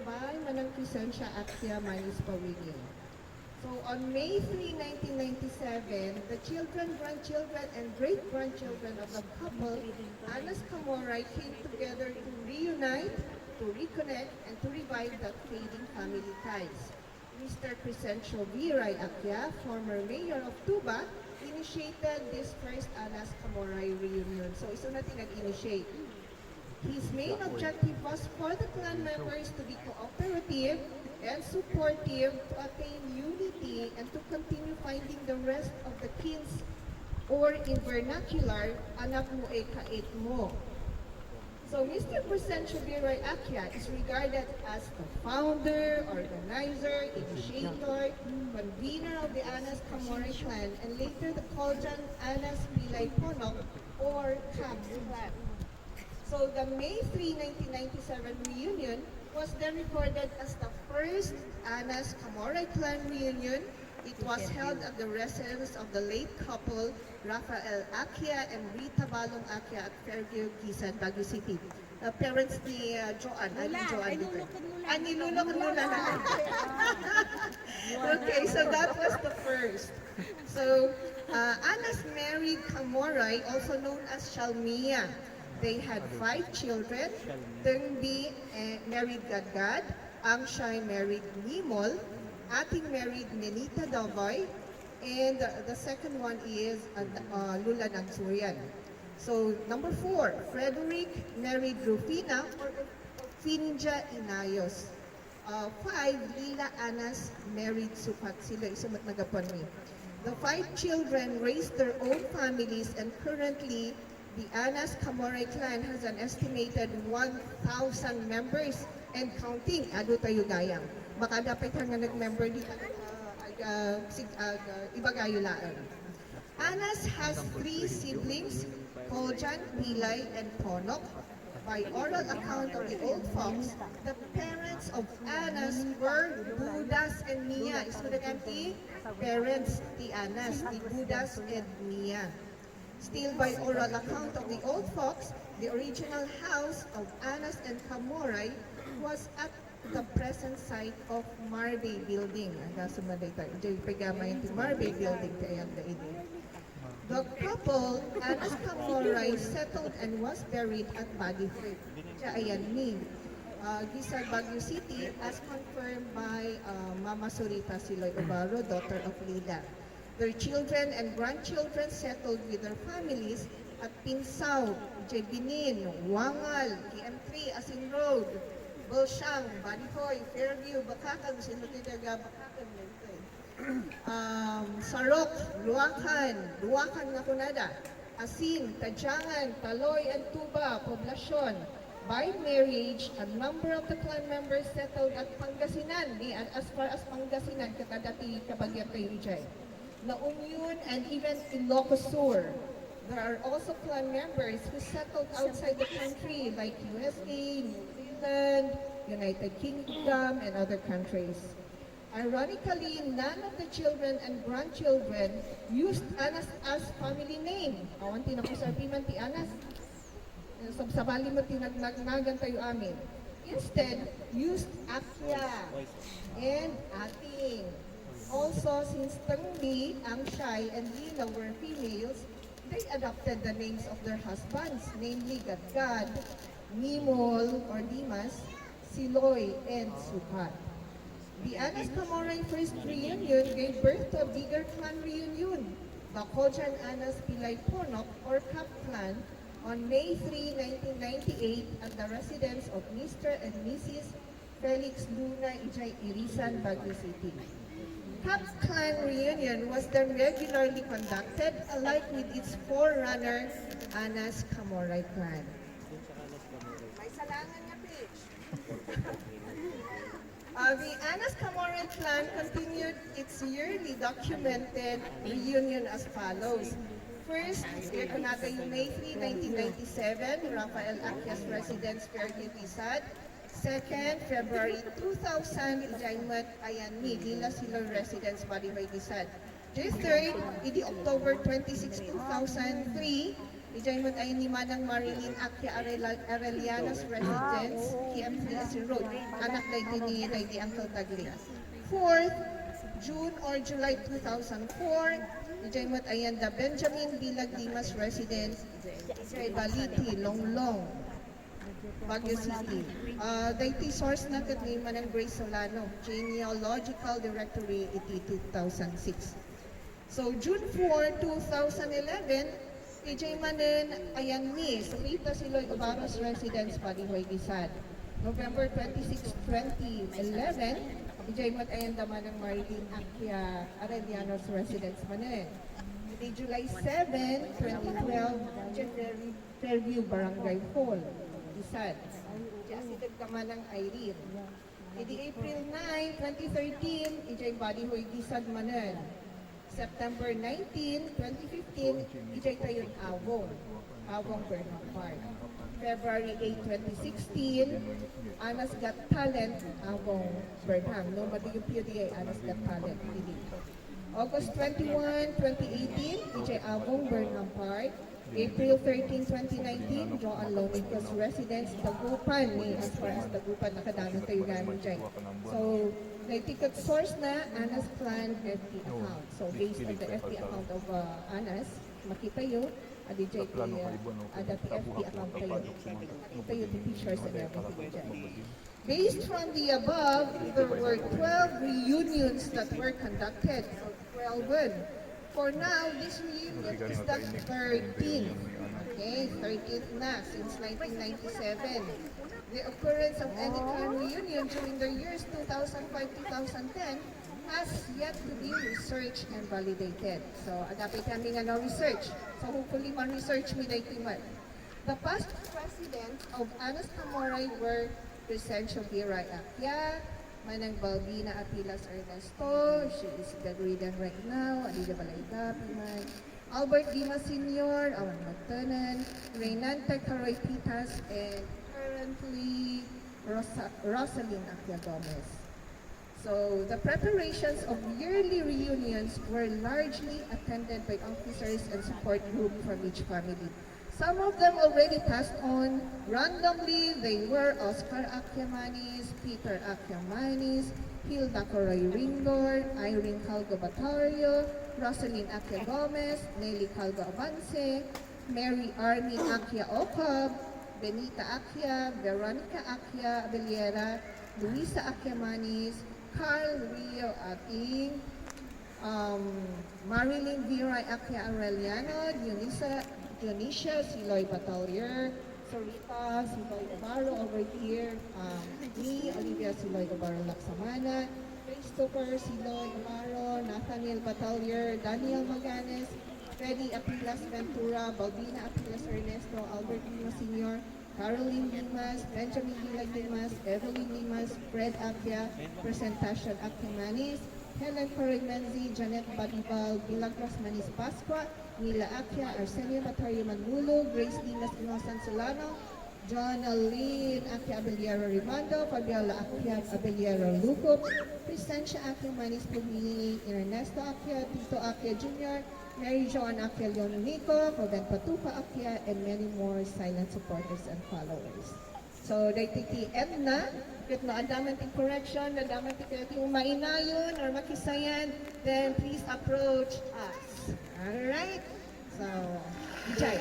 by Manang Crescencia Actia Manis Pawili. So on May 3, 1997, the children, grandchildren, and great-grandchildren of the couple, Anas Camoray, came together to reunite, to reconnect, and to revive the fading family ties. Mr. Crescencio Viray Actia, former mayor of Tuba, initiated this first Anas Camoray reunion. So ito natin nag-initiate. His main objective was for the clan members to be cooperative and supportive to attain unity and to continue finding the rest of the kins, or in vernacular, anak mo e kait mo. So Mr. Crescencio Viray Actia is regarded as the founder, organizer, initiator, convener of the Anas Camoray clan, and later the Koljan Anas Pilay Ponok, or CAP clan. So the May 3, 1997 reunion was then recorded as the first Anas Camoray clan reunion. It was held at the residence of the late couple, Rafael Actia and Rita Balong Actia at Fairview, Gisan, Baguio City. Parents ni Joanne. Joanne dito. Nilulok Lula na. Okay, so that was the first. So, Anas married Camoray, also known as Shalmia. They had 5 children. Tengbi married Gadgad, Angshai married Nimol, Ating married Nenita Davoy, and the second one is Lula Nagsurian. So number 4, Frederick married Rufina or Finja Inayos. 5, Lila Anas married Supat. Sila isumat nagapon mi. The 5 children raised their own families, and currently the Anas Camoray clan has an estimated 1,000 members and counting. Ado tayo gayang. Baka dapat nga nag-member dito. Ibagayulaan. Anas has 3 siblings, Koljan, Pilay, and Ponok. By oral account of the old folks, the parents of Anas were Budas and Mia. Iso na ganti, parents ti Anas, ti Budas and Mia. Still by oral account of the old folks, the original house of Anas and Camoray was at the present site of Marbay Building. Marbay Building. The couple, Anas Camoray, settled and was buried at Baguio, Gisag, Baguio City, as confirmed by Mama Surita Siloy Obaro, daughter of Lida. Their children and grandchildren settled with their families at Pinsao, Binin, Wangal, KM3, Asin Road, Bulsiang, Banihoy, Fairview, Bakakan, Sinutinaga, Bakakan, Sarok, Luakan nga kunada, Asin, Tajangan, Taloy, and Tuba, Poblasyon. By marriage, a number of the clan members settled at Pangasinan, as far as Pangasinan, katadati Kabagyatay Rijay. La Union, and even Ilocos Sur. There are also clan members who settled outside the country like USA, New Zealand, United Kingdom, and other countries. Ironically, none of the children and grandchildren used Anas as family name. Awan tinakusabi man ti Anas. Sabsabali mo tinagnagan tayo amin. Instead, used Actia and Ating. Also, since Tengbi, Angshai, and Lila were females, they adopted the names of their husbands, namely Gadgad, Nimol or Dimas, Siloy, and Supat. The Anas Camoray first reunion gave birth to a bigger clan reunion, the Koljan Anas Pilay Ponok or Cap clan, on May 3, 1998 at the residence of Mr. and Mrs. Felix Luna Ijay Irisan, Baguio City. Cap clan reunion was then regularly conducted, alike with its forerunner, Anas Camoray clan. May salangan nga page. The Anas Camoray clan continued its yearly documented reunion as follows. First, Econata May 3, 1997, Rafael Actia's residence, Fairview, Gisan. Second, February 2000, Ijaymat Ayanmi, Lila Silor Residence, Baliway, Gisan. The third, October 26, 2003, Ijay mo ay ni Manang Marilyn Akia Arellano's residence, KM3 Road. Anak day din ni di Uncle Tagli. 4th, June or July 2004, ijay mo ayan the Benjamin Bilag Dimas residence, ijay Baliti, Longlong, Baguio City. Daity source na kat ni Manang Grace Solano, Genealogical Directory, iti 2006. So, June 4, 2011, ijay manen ayan ni Rita Siloy Obaros Residence, Palihoy, Gisad. November 26, 2011, ijay mat ayan daman ng Marilyn Akia Arellano's Residence manen. Iti July 7, 2012, ijay Fairview Barangay Hall, Gisad. Ijay asidag daman ng Irene. Iti April 9, 2013, ijay Balihoy, Gisad manen. September 19, 2015, ijay tayon Awong Bernal Park. February 8, 2016, Anas Got Talent, Awong Bernham. No, madiyong PDA, Anas Got Talent. August 21, 2018, ijay Awong Bernal Park. April 13, 2019, Joan Lonicos Residence, Dagupan. As far as Dagupan, nakadami tayo namin dyan. So, ticket source na Anas Clan FT account. So, based on the FT account of Anas, makita yun, adijay dati FT account tayo. Makita yun, the pictures and everything dyan. Based from the above, there were 12 reunions that were conducted. So, 12. For now, this reunion is the 13th. Okay, 13th na since 1997. The occurrence of any clan reunion during the years 2005-2010 has yet to be researched and validated. So, adapit kami nga no research. So, hopefully, man-research mi dahil timan. The past presidents of Anas Camoray were Crescencio Viray Akia, Manang Balbina Apilas Ernesto, she is bedridden right now, Alida Balayda, Piman, Albert Dimas Sr., Awan Magtanan, Reynante Caroy Pitas, and currently Rosalyn Akia Gomez. So, the preparations of yearly reunions were largely attended by officers and support group from each family. Some of them already passed on. Randomly, they were Oscar Aquiamanis, Peter Aquiamanis, Hilda Coroy Ringor, Irene Calgo Batario, Rosalyn Akia Gomez, Nelly Calgo Avance, Mary Army Akia Ocab, Benita Akia, Veronica Akia Abeliera, Luisa Aquiamanis, Carl Rio Ating, Marilyn Viray Akia Arellano, Dionisia Siloy Batalier, Sarita Siloy Obaro over here, me, Olivia Siloy Obaro Laksamana, Christopher Siloy Obaro, Nathaniel Batalier, Daniel Maganes, Freddy Apilas Ventura, Balbina Apilas Ernesto, Albert Dimas Sr., Caroline Dimas, Benjamin Dilag Dimas, Evelyn Dimas, Fred Akia, Presentacion Aquiamanis, Helen Corregmenzi, Janet Badibal, Milagros Manis Pasqua, Nila Akia, Arsenio Matario Manmulo, Grace Dimas Inosan Solano, John Aline Akia Abeliero Rimando, Fabiola Akia Abeliero Luco, Crescencia Akia Manis Pumini, Ernesto Akia, Tito Akia Jr., Mary Joan Akia Leononico, Coben Patupa Akia, and many more silent supporters and followers. So, daititi end na. Kit no, andaman ting correction, andaman ting mainayon or makisayan, then please approach us. Alright? So, Vijay.